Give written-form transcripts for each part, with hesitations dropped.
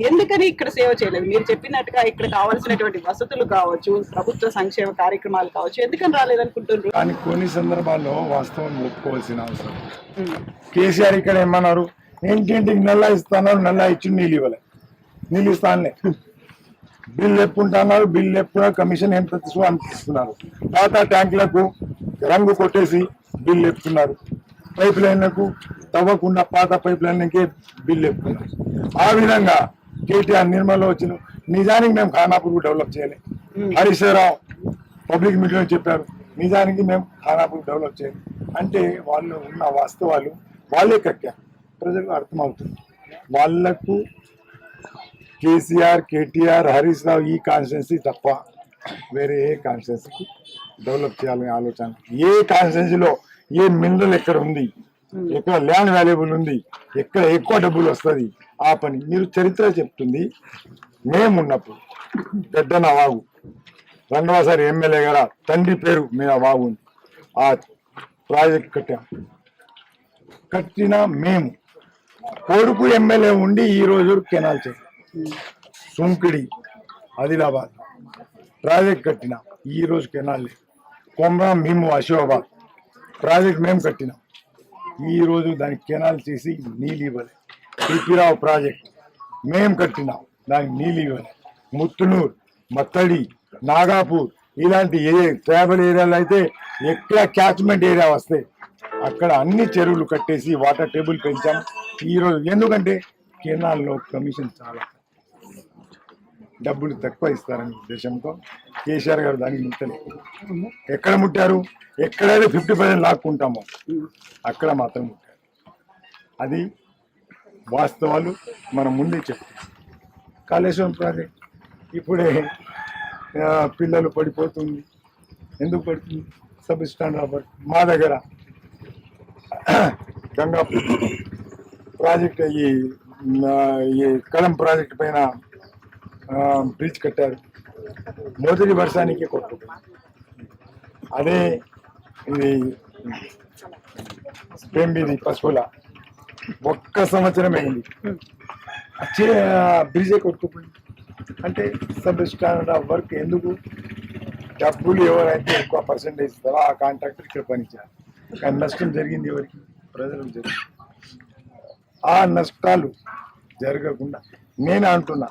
ఎందుకని ఇక్కడ సేవ చేయలేదు? మీరు చెప్పినట్టుగా ఇక్కడ కావాల్సినటువంటి వసతులు కావచ్చు, ప్రభుత్వ సంక్షేమ కార్యక్రమాలు కావచ్చు, ఎందుకని రాలేదనుకుంటున్నారు? కానీ కొన్ని సందర్భాల్లో వాస్తవం ఒప్పుకోవాల్సిన అవసరం. కేసీఆర్ ఇక్కడ ఏమన్నారు, ఇంటింటికి నల్లా ఇస్తాను, నల్లా ఇచ్చి నీళ్ళు ఇవ్వలే, నీళ్ళు ఇస్తానులే. బిల్లు ఎప్పుంటున్నారు, బిల్లు ఎప్పుడు కమిషన్ ఎంత తీసుకో అంత ఇస్తున్నారు. పాత ట్యాంకులకు రంగు కొట్టేసి బిల్లు ఎప్పుతున్నారు, పైప్ లైన్లకు తవ్వకుండా పాత పైప్ లైన్లకే బిల్లు ఎప్పుతున్నారు. ఆ విధంగా కేటీఆర్ నిర్మల్లో వచ్చిన నిజానికి మేము ఖానాపూర్ డెవలప్ చేయలేదు. హరీష్ రావు పబ్లిక్ మీటింగ్లో చెప్పారు, నిజానికి మేము ఖానాపూర్ డెవలప్ చేయలేదు. అంటే వాళ్ళు ఉన్న వాస్తవాలు వాళ్ళే కక్కారు, ప్రజలకు అర్థమవుతుంది. వాళ్లకు కేసీఆర్, కేటీఆర్, హరీష్ రావు ఈ కాన్స్టిట్యున్సీ తప్ప వేరే ఏ కాన్స్టిట్యున్సీకి డెవలప్ చేయాలనే ఆలోచన, ఏ కాన్స్టిట్యున్సీలో ఏ మినరల్ ఎక్కడ ఉంది, ఎక్కడ ల్యాండ్ వాల్యుబుల్ ఉంది, ఎక్కడ ఎక్కువ డబ్బులు వస్తుంది, ఆ పని. మీరు చరిత్ర చెప్తుంది. మేమున్నప్పుడు పెద్దన వాగు, రెండవసారి ఎమ్మెల్యే గారు తండ్రి పేరు మీద వాగు ఉంది, ఆ ప్రాజెక్ట్ కట్టిన మేము. కొడుకు ఎమ్మెల్యే ఉండి ఈ రోజు కెనాల్ చేయాలి. సుంకిడి ఆదిలాబాద్ ప్రాజెక్ట్ కట్టిన ఈ రోజు కెనాల్ లేదు. కొమరం భీము ఆసిఫాబాద్ ప్రాజెక్ట్ మేము కట్టినాం, ఈ రోజు దానికి కెనాల్ చేసి నీళ్ళు ఇవ్వలేదు. పిపిరావు ప్రాజెక్ట్ మేము కట్టినాం, దానికి నీళ్ళు ఇవ్వలేదు. ముత్తునూరు, మత్తడి, నాగాపూర్ ఇలాంటి ట్రైబల్ ఏరియాలో అయితే ఎక్కడ క్యాచ్మెంట్ ఏరియా వస్తే అక్కడ అన్ని చెరువులు కట్టేసి వాటర్ టేబుల్ పెంచాం ఈరోజు. ఎందుకంటే కెనాల్లో కమిషన్ చాలా డబ్బులు తక్కువ ఇస్తారని ఉద్దేశంతో కేసీఆర్ గారు దానికి ముట్టలేదు. ఎక్కడ ముట్టారు? ఎక్కడైతే 50% లాక్కుంటామో అక్కడ మాత్రం ముట్టారు. అది వాస్తవాలు మనం ముందే చెప్తాం. కాళేశ్వరం ప్రాజెక్ట్ ఇప్పుడే పిల్లలు పడిపోతుంది. ఎందుకు పడుతుంది? సబ్ స్టాండర్డ్ మా దగ్గర గంగాపూర్ ప్రాజెక్ట్ ఈ కలం ప్రాజెక్ట్ పైన బ్రిడ్జ్ కట్టారు, మొదటి వర్షానికి కొట్టుకుంటుంది. అదే ఇది పెంబిది పశువుల ఒక్క సంవత్సరం అయింది, బ్రిడ్జే కొట్టుకుంది. అంటే సబ్ స్టాండర్డ్ ఆఫ్ వర్క్. ఎందుకు? డబ్బులు ఎవరైతే ఎక్కువ పర్సెంటేజ్ ఇస్తారో ఆ కాంట్రాక్టర్ ఇక్కడ పనిచేయాలి. కానీ నష్టం జరిగింది ఎవరికి? ప్రజలకు జరిగింది. ఆ నష్టాలు జరగకుండా నేను అంటున్నా,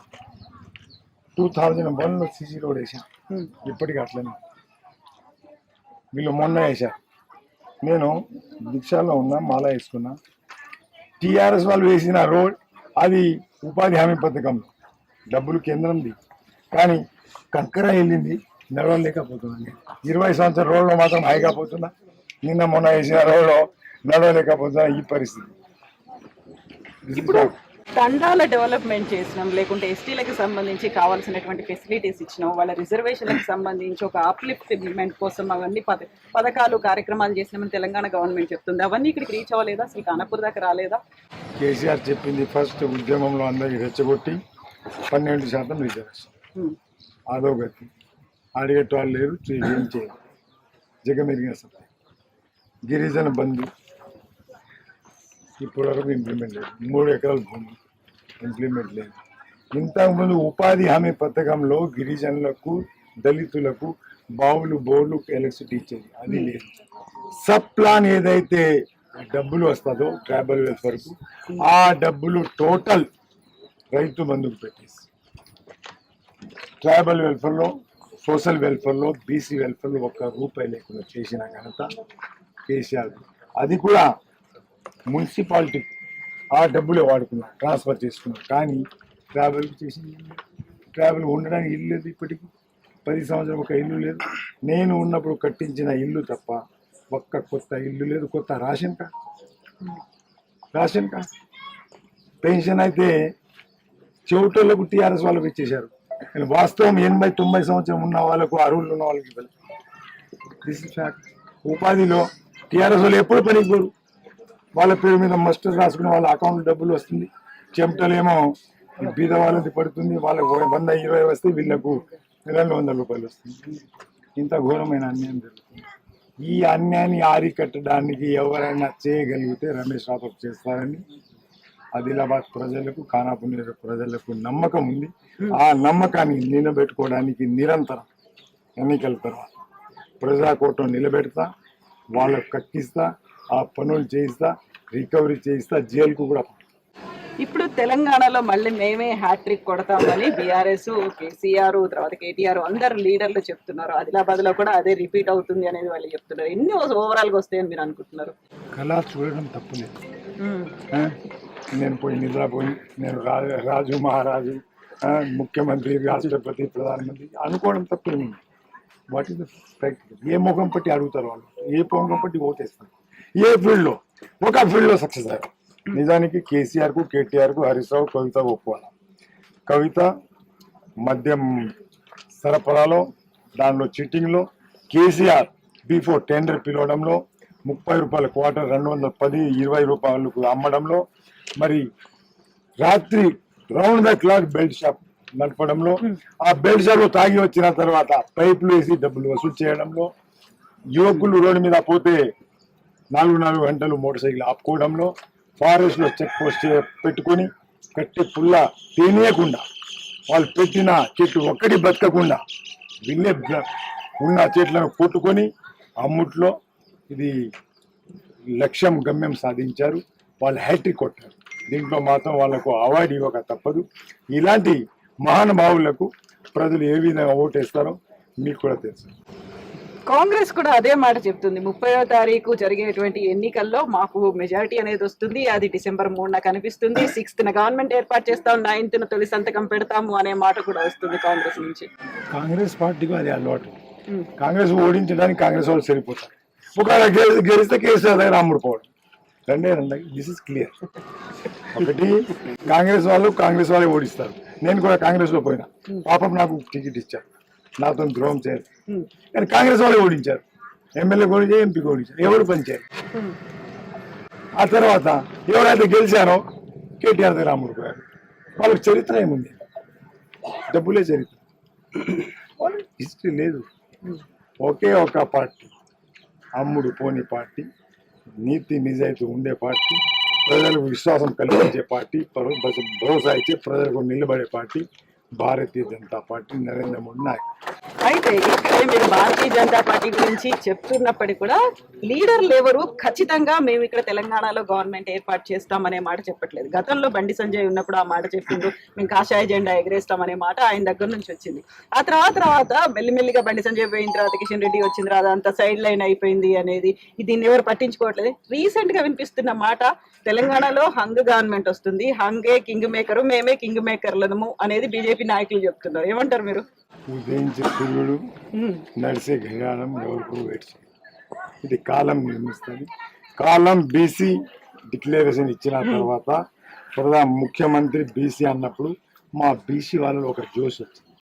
2001లో సిసి రోడ్ వేసాను, ఇప్పటికీ అట్లనే. వీళ్ళు మొన్న వేశారు, నేను దీక్షాలో ఉన్నా, మాల వేసుకున్నా. టీఆర్ఎస్ వాళ్ళు వేసిన రోడ్ అది ఉపాధి హామీ పథకంలో డబ్బులు కేంద్రంది, కానీ కంకర వెళ్ళింది, నడవలేకపోతుందండి. 20 సంవత్సరాల రోడ్లో మాత్రం హాయిగా పోతున్నా, నిన్న మొన్న వేసిన రోడ్లో నడవలేకపోతున్నా. ఈ పరిస్థితి. ఇప్పుడు తండాల డెవలప్మెంట్ చేసినాం, లేకుంటే ఎస్టీలకు సంబంధించి కావాల్సినటువంటి ఫెసిలిటీస్ ఇచ్చినాం, వాళ్ళ రిజర్వేషన్లకు సంబంధించి ఒక అప్లిఫ్ట్మెంట్ కోసం అవన్నీ పథకాలు కార్యక్రమాలు చేసినామని తెలంగాణ గవర్నమెంట్ చెప్తుంది. అవన్నీ ఇక్కడికి రీచ్ అవ్వలేదా? అసలు కానపూర్ దాకా రాలేదా? కేసీఆర్ చెప్పింది ఫస్ట్ ఉద్యమంలో అందరికి రెచ్చగొట్టి 12% రిజర్వేషన్, అదో గతి. అడిగేటవాళ్ళు లేరు, ఏం చేయాలి? జగమెరిగిన సత్యం. గిరిజన బంధు ఇప్పటివరకు ఇంప్లిమెంట్ లేదు. 3 ఎకరాల భూమి ఇంప్లిమెంట్ లేదు. ఇంతకుముందు ఉపాధి హామీ పథకంలో గిరిజనులకు, దళితులకు బావులు, బోర్లు, ఎలక్ట్రిసిటీ ఇచ్చేది, అది లేదు. సబ్ ప్లాన్ ఏదైతే డబ్బులు వస్తుందో ట్రైబల్ వెల్ఫేర్కు, ఆ డబ్బులు టోటల్ రైతు బంధుకు పెట్టేసి ట్రైబల్ వెల్ఫేర్లో, సోషల్ వెల్ఫేర్లో, బీసీ వెల్ఫేర్లో ₹1 లేకుండా చేసిన ఘనత కేసీఆర్. అది కూడా మున్సిపాలిటీ ఆ డబ్బులే వాడుకున్నారు, ట్రాన్స్ఫర్ చేసుకున్నారు. కానీ ట్రావెల్ చేసి ట్రావెల్ ఉండడానికి ఇల్లు లేదు. ఇప్పటికీ 10 సంవత్సరాలు ఒక ఇల్లు లేదు. నేను ఉన్నప్పుడు కట్టించిన ఇల్లు తప్ప ఒక్క కొత్త ఇల్లు లేదు. కొత్త రేషన్ కార్డ్, పెన్షన్ అయితే చెవిటోళ్ళకు టీఆర్ఎస్ వాళ్ళకు ఇచ్చేశారు. వాస్తవం 80-90 సంవత్సరం ఉన్న వాళ్ళకు, అర్హులు ఉన్న వాళ్ళకి ఇవ్వలేదు. This is fact. ఉపాధిలో టీఆర్ఎస్ వాళ్ళు ఎప్పుడు పనికి పోరు. వాళ్ళ పేరు మీద మస్టర్ రాసుకుని వాళ్ళ అకౌంట్ డబ్బులు వస్తుంది. చెమటలేమో బీద వాళ్ళది పడుతుంది. వాళ్ళకు 100-20 వస్తే వీళ్ళకు 200 రూపాయలు వస్తుంది. ఇంత ఘోరమైన అన్యాయం జరుగుతుంది. ఈ అన్యాయాన్ని ఆరికట్టడానికి ఎవరైనా చేయగలిగితే రమేష్ రాథోడ్ చేస్తారని ఆదిలాబాద్ ప్రజలకు ఖానాపూర్ ప్రజలకు నమ్మకం ఉంది. ఆ నమ్మకాన్ని నిలబెట్టుకోవడానికి నిరంతరం ఎన్నికల తర్వాత ప్రజాకోటం నిలబెడతా, వాళ్ళకు కక్కిస్తా, ఆ పనులు చేయిస్తా, రికవరీ చేయిస్తా, జైలుకు కూడా. ఇప్పుడు తెలంగాణలో మళ్ళీ మేమే హ్యాట్రిక్ కొడతామని బీఆర్ఎస్, కేసీఆర్, తర్వాత కేటీఆర్ అందరు లీడర్లు చెప్తున్నారు. ఆదిలాబాద్ లో కూడా అదే రిపీట్ అవుతుంది అనేది వాళ్ళు చెప్తున్నారు. ఎన్ని ఓవరాల్ గా వస్తాయని మీరు అనుకుంటున్నారు? కళ చూడడం తప్పులేదు. నేను పోయి నిద్రపోయి నేను రాజు మహారాజు, ముఖ్యమంత్రి, రాష్ట్రపతి, ప్రధానమంత్రి అనుకోవడం తప్పేమి. What is the fact? ఏ ముఖం పట్టి అడుగుతారు వాళ్ళు, ఏ ముఖం పట్టి ఓటేస్తారు, ఏ ఫీల్డ్లో? ఒక ఫీల్డ్లో సక్సెస్ అయ్యారు. నిజానికి కేసీఆర్కు, కేటీఆర్కు, హరీష్ రావు, కవిత ఒప్పుకోవాలి. కవిత మద్యం సరఫరాలో, దానిలో చీటింగ్లో, కేసీఆర్ బిఫోర్ టెండర్ పిలవడంలో, 30 రూపాయల క్వార్టర్ 210, 20 రూపాయలకు అమ్మడంలో, మరి రాత్రి round the clock belt shop నడపడంలో, ఆ బెల్ట్ షాప్ తాగి వచ్చిన తర్వాత పైపులు వేసి డబ్బులు వసూలు చేయడంలో, యువకులు రోడ్డు మీద పోతే 4 గంటలు మోటార్ సైకిల్ ఆపుకోవడంలో, ఫారెస్ట్ లో చెక్ పోస్ట్ పెట్టుకొని కట్టి పుల్ల తినేయకుండా, వాళ్ళు పెట్టిన చెట్టు ఒక్కటి బతకకుండా వీళ్ళే ఉన్న చెట్లను కొట్టుకొని అమ్ముట్లో ఇది లక్ష్యం గమ్యం సాధించారు. వాళ్ళు హ్యాట్రిక్ కొట్టారు. దీంట్లో మాత్రం వాళ్ళకు అవార్డు ఇవ్వక తప్పదు. ఇలాంటి మహానుభావులకు ప్రజలు ఏ విధంగా ఓటేస్తారో మీకు కూడా తెలుసు. కాంగ్రెస్ కూడా అదే మాట చెప్తుంది. 30వ తారీఖు జరిగేటువంటి ఎన్నికల్లో మాకు మెజారిటీ అనేది వస్తుంది. అది December 3న కనిపిస్తుంది. 6th గవర్నమెంట్ ఏర్పాటు చేస్తాం, 9th తొలి సంతకం పెడతాము అనే మాట కూడా వస్తుంది కాంగ్రెస్ నుంచి. కాంగ్రెస్ పార్టీకి అది అలవాటు. కాంగ్రెస్ ఓడించడానికి కాంగ్రెస్ వాళ్ళు సరిపోతారు. ఒకవేళ గెలిస్తే కేసీఆర్ దగ్గర అమ్ముడుపోవడం. రెండే. This is clear. ఒకటి, కాంగ్రెస్ వాళ్ళే ఓడిస్తారు. నేను కూడా కాంగ్రెస్ లో పోయినా, పాపం నాకు టికెట్ ఇచ్చారు, నాతో ద్రోహం చేయరు. కానీ కాంగ్రెస్ వాళ్ళే ఓడించారు. ఎమ్మెల్యే ఓడించారు, ఎంపీ ఓడించారు, ఎవరు పనిచేయరు. ఆ తర్వాత ఎవరైతే గెలిచారో కేటీఆర్ దగ్గర అమ్ముడుపోయారు. వాళ్ళకి చరిత్ర ఏముంది? డబ్బులే చరిత్ర, హిస్టరీ లేదు. ఒకే ఒక పార్టీ, అమ్ముడు పోని పార్టీ, నీతి నిజాయితీ ఉండే పార్టీ, ప్రజలకు విశ్వాసం కలిగించే పార్టీ, భరోసా ఇచ్చే ప్రజలకు నిలబడే పార్టీ భారతీయ జనతా పార్టీ, నరేంద్ర మోడీ నాయకుడు. అయితే ఇక్కడే మీరు భారతీయ జనతా పార్టీ గురించి చెప్తున్నప్పటికీ కూడా లీడర్లు ఎవరు ఖచ్చితంగా మేము ఇక్కడ తెలంగాణలో గవర్నమెంట్ ఏర్పాటు చేస్తామనే మాట చెప్పట్లేదు. గతంలో బండి సంజయ్ ఉన్నప్పుడు ఆ మాట చెప్పిండు, మేము కాషాయ జెండా ఎగరేస్తామనే మాట ఆయన దగ్గర నుంచి వచ్చింది. ఆ తర్వాత మెల్లిమెల్లిగా బండి సంజయ్ పోయిన తర్వాత కిషన్ రెడ్డి వచ్చిన తర్వాత అంత సైడ్ లైన్ అయిపోయింది అనేది దీన్ని ఎవరు పట్టించుకోవట్లేదు. రీసెంట్ గా వినిపిస్తున్న మాట తెలంగాణలో హంగ్ గవర్నమెంట్ వస్తుంది, హంగే కింగ్ మేకరు, మేమే కింగ్ మేకర్లము అనేది బీజేపీ నాయకులు చెప్తున్నారు. ఏమంటారు మీరు? ఉదయించే సూర్యుడు, నడిసే గడియారం ఎవరికి వేడ్చి, ఇది కాలం నిర్మిస్తుంది. కాలం బీసీ డిక్లరేషన్ ఇచ్చిన తర్వాత ముఖ్యమంత్రి బీసీ అన్నప్పుడు మా బీసీ వాళ్ళలో ఒక జోష్ వచ్చింది.